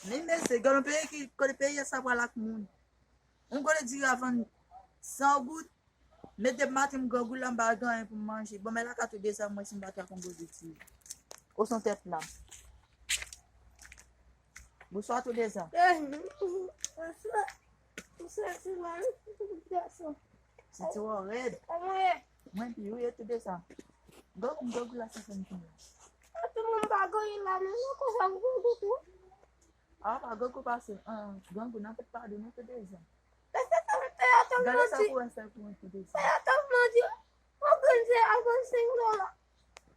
Mais c'est quand on paye qui quand paye ça va la commune. On connaît dire avant 100 gouttes. Mettez matin gogou là bagan pour manger. Bon mais là quand tu descends moi si me battre comme positif. Au son tête là. Bonsoir tout descend. Si tu vois red. Moi puis oui tout descend. Gogou là ça fait une. Ah, pas gogou passer. Gogou n'a pas de nous tout descend. Gala sa ko sa ko tout descend.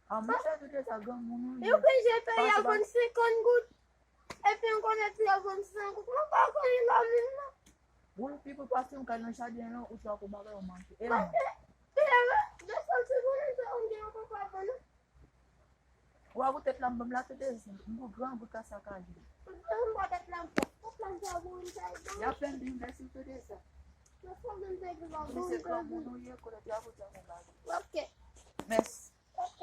Ah, moi ça tout descend gogou. Eu pensei que ia acontecer com good. É bem quando eu tinha acontecido, não vai com lá mesmo. Bueno, people passer un calon chadien là ou tu as ko bagay o manke. Et là. Wa vous tête là mbam là tout descend. Mon grand bout ça ka ji. Il y a plein d'universités tout descend. C'est comme mon yeux que tu as vous dans Ok. Merci. Ok.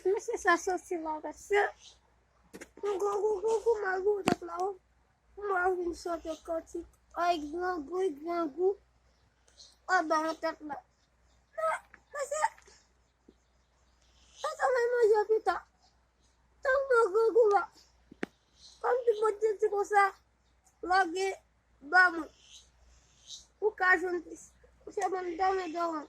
Você está socializando assim? Um gogo mago da plau. Um algo só de cote. Ai, gangu. Ah, bom, tá lá. Mas é. Eu também não já vi tá. Então, não gogo lá. Como te pode dizer você? Logo, vamos. O caso não disse. Você mandou me dar uma.